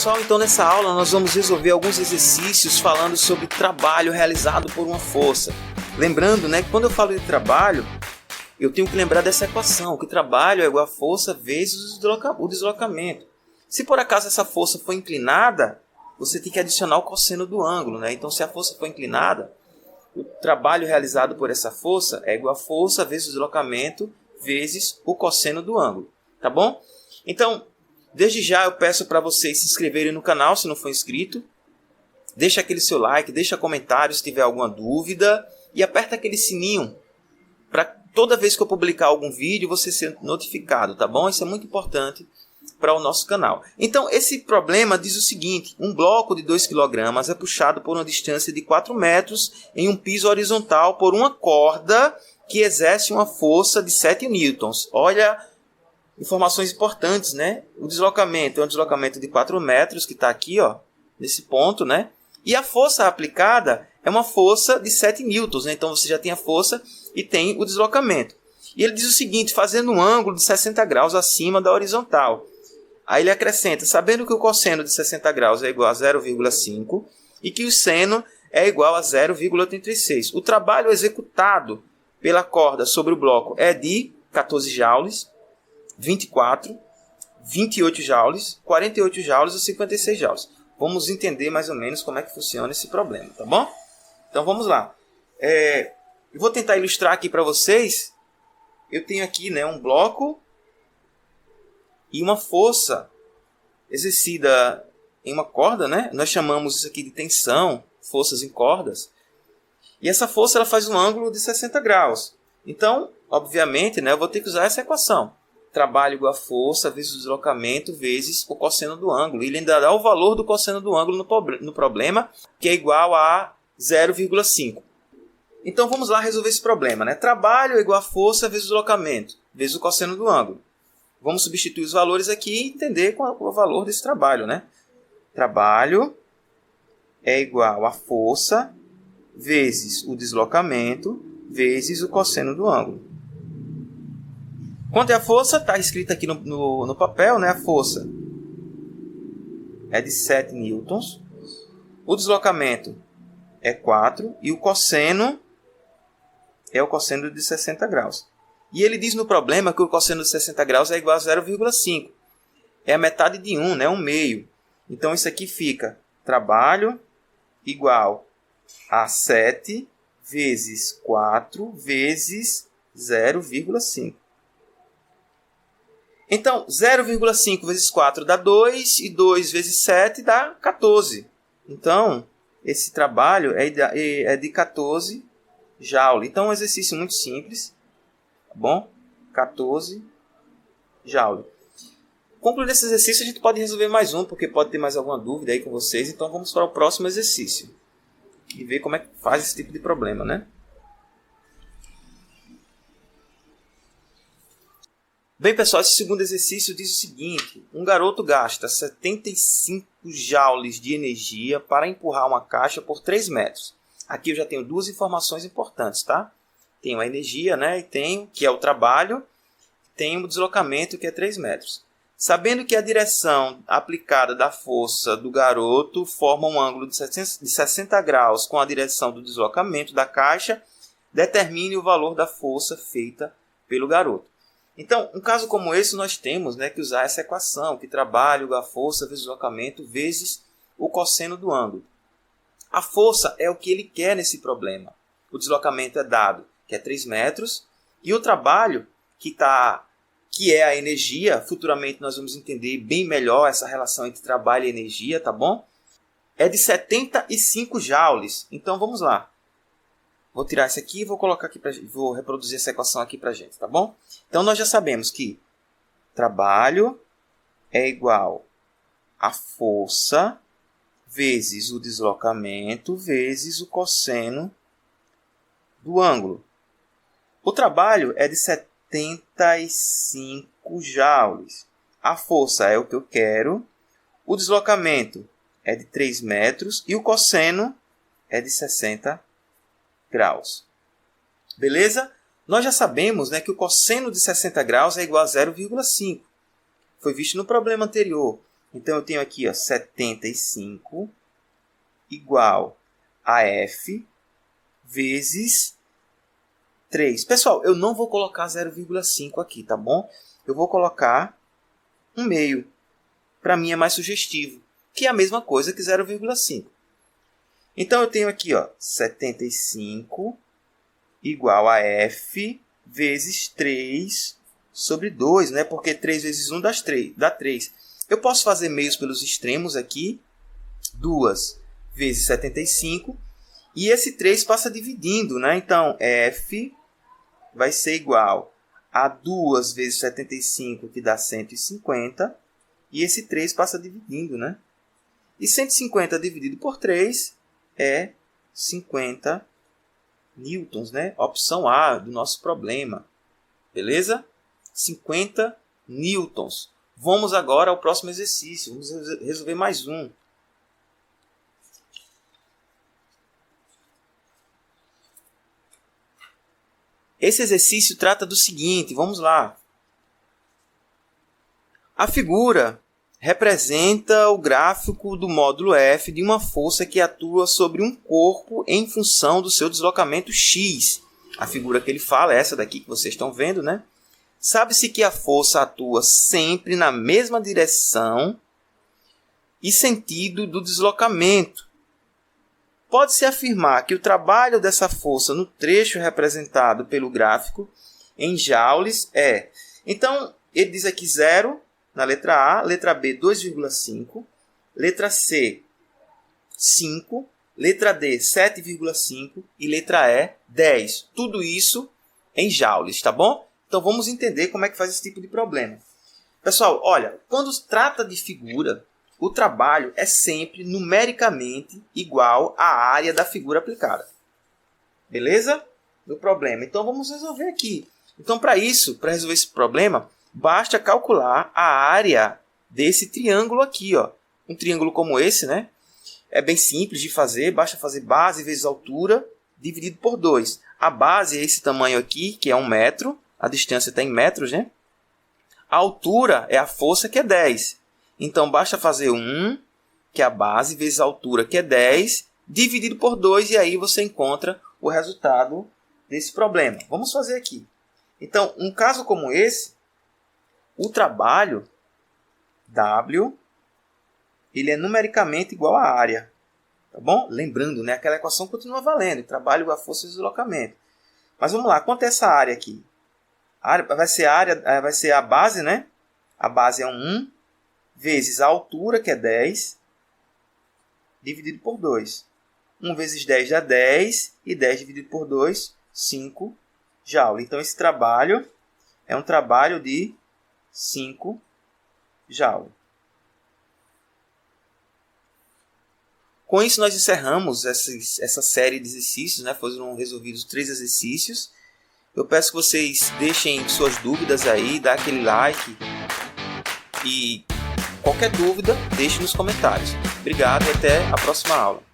pessoal, então nessa aula nós vamos resolver alguns exercícios falando sobre trabalho realizado por uma força. Lembrando, que quando eu falo de trabalho, eu tenho que lembrar dessa equação, que trabalho é igual a força vezes o deslocamento. Se por acaso essa força for inclinada, você tem que adicionar o cosseno do ângulo, Então se a força for inclinada, o trabalho realizado por essa força é igual a força vezes o deslocamento vezes o cosseno do ângulo, tá bom? Então, desde já eu peço para vocês se inscreverem no canal se não for inscrito. Deixa aquele seu like, deixa comentário se tiver alguma dúvida e aperta aquele sininho para toda vez que eu publicar algum vídeo você ser notificado, tá bom? Isso é muito importante para o nosso canal. Então, esse problema diz o seguinte: um bloco de 2 kg é puxado por uma distância de 4 metros em um piso horizontal por uma corda que exerce uma força de 7 newtons. Olha, informações importantes, O deslocamento é um deslocamento de 4 metros, que está aqui, nesse ponto, E a força aplicada é uma força de 7 newtons, Então você já tem a força e tem o deslocamento. E ele diz o seguinte: fazendo um ângulo de 60 graus acima da horizontal. Aí ele acrescenta, sabendo que o cosseno de 60 graus é igual a 0,5 e que o seno é igual a 0,86. O trabalho executado pela corda sobre o bloco é de 14 joules, 24, 28 joules, 48 joules ou 56 joules. Vamos entender mais ou menos como é que funciona esse problema, tá bom? Então vamos lá. Eu vou tentar ilustrar aqui para vocês. Eu tenho aqui um bloco e uma força exercida em uma corda, Nós chamamos isso aqui de tensão, forças em cordas. E essa força ela faz um ângulo de 60 graus. Então, obviamente, eu vou ter que usar essa equação. Trabalho igual a força vezes o deslocamento vezes o cosseno do ângulo. E ele ainda dá o valor do cosseno do ângulo no problema, que é igual a 0,5. Então vamos lá resolver esse problema. Trabalho é igual a força vezes o deslocamento vezes o cosseno do ângulo. Vamos substituir os valores aqui e entender qual é o valor desse trabalho. Trabalho é igual a força vezes o deslocamento vezes o cosseno do ângulo. Quanto é a força? Está escrito aqui no papel. A força é de 7 newtons. O deslocamento é 4. E o cosseno é o cosseno de 60 graus. E ele diz no problema que o cosseno de 60 graus é igual a 0,5. É a metade de 1, 1 meio. Então isso aqui fica trabalho igual a 7 vezes 4 vezes 0,5. Então, 0,5 vezes 4 dá 2 e 2 vezes 7 dá 14. Então, esse trabalho é de 14 joule. Então, é um exercício muito simples. Tá bom? 14 joule. Concluindo esse exercício, a gente pode resolver mais um, porque pode ter mais alguma dúvida aí com vocês. Então, vamos para o próximo exercício. E ver como é que faz esse tipo de problema, Bem, pessoal, esse segundo exercício diz o seguinte: um garoto gasta 75 joules de energia para empurrar uma caixa por 3 metros. Aqui eu já tenho duas informações importantes, tá? Tenho a energia, e tenho, que é o trabalho, tenho o deslocamento, que é 3 metros. Sabendo que a direção aplicada da força do garoto forma um ângulo de 60 graus com a direção do deslocamento da caixa, determine o valor da força feita pelo garoto. Então, um caso como esse, nós temos que usar essa equação, que trabalho igual a força vezes o deslocamento vezes o cosseno do ângulo. A força é o que ele quer nesse problema. O deslocamento é dado, que é 3 metros, e o trabalho, que é a energia, futuramente nós vamos entender bem melhor essa relação entre trabalho e energia, tá bom? É de 75 joules. Então, vamos lá. Vou tirar isso aqui e vou colocar aqui vou reproduzir essa equação aqui para a gente, tá bom? Então, nós já sabemos que trabalho é igual a força vezes o deslocamento vezes o cosseno do ângulo. O trabalho é de 75 joules. A força é o que eu quero. O deslocamento é de 3 metros e o cosseno é de 60 graus. Beleza? Nós já sabemos que o cosseno de 60 graus é igual a 0,5. Foi visto no problema anterior. Então, eu tenho aqui ó, 75 igual a F vezes 3. Pessoal, eu não vou colocar 0,5 aqui, tá bom? Eu vou colocar 1/2. Para mim é mais sugestivo, que é a mesma coisa que 0,5. Então, eu tenho aqui ó, 75 igual a F vezes 3 sobre 2, né? Porque 3 vezes 1 dá 3. Eu posso fazer meios pelos extremos aqui. 2 vezes 75. E esse 3 passa dividindo, né? Então, F vai ser igual a 2 vezes 75, que dá 150. E esse 3 passa dividindo, né? E 150 dividido por 3 é 50 newtons, né? Opção A do nosso problema. Beleza? 50 newtons. Vamos agora ao próximo exercício. Vamos resolver mais um. Esse exercício trata do seguinte, vamos lá. A figura representa o gráfico do módulo F de uma força que atua sobre um corpo em função do seu deslocamento x. A figura que ele fala é essa daqui que vocês estão vendo, né? Sabe-se que a força atua sempre na mesma direção e sentido do deslocamento. Pode-se afirmar que o trabalho dessa força no trecho representado pelo gráfico em joules é... Então, ele diz aqui 0 na letra A, letra B 2,5, letra C 5, letra D 7,5 e letra E 10. Tudo isso em joules, tá bom? Então, vamos entender como é que faz esse tipo de problema. Pessoal, olha, quando se trata de figura, o trabalho é sempre numericamente igual à área da figura aplicada. Beleza? Do problema. Então, vamos resolver aqui. Então, para resolver esse problema, basta calcular a área desse triângulo aqui. Ó. Um triângulo como esse, né? É bem simples de fazer. Basta fazer base vezes altura dividido por 2. A base é esse tamanho aqui, que é 1 metro. A distância está em metros, né? A altura é a força, que é 10. Então, basta fazer 1, que é a base, vezes a altura, que é 10, dividido por 2, e aí você encontra o resultado desse problema. Vamos fazer aqui. Então, um caso como esse, o trabalho W, ele é numericamente igual à área. Tá bom? Lembrando, né? Aquela equação continua valendo. Trabalho igual a força de deslocamento. Mas vamos lá. Quanto é essa área aqui? Vai ser a base, né? A base é 1, vezes a altura, que é 10, dividido por 2. 1 vezes 10 dá 10, e 10 dividido por 2, 5 joules. Então, esse trabalho é um trabalho de 5 joules. Com isso, nós encerramos essa série de exercícios, né? Foram resolvidos 3 exercícios. Eu peço que vocês deixem suas dúvidas aí, dá aquele like e qualquer dúvida, deixe nos comentários. Obrigado e até a próxima aula.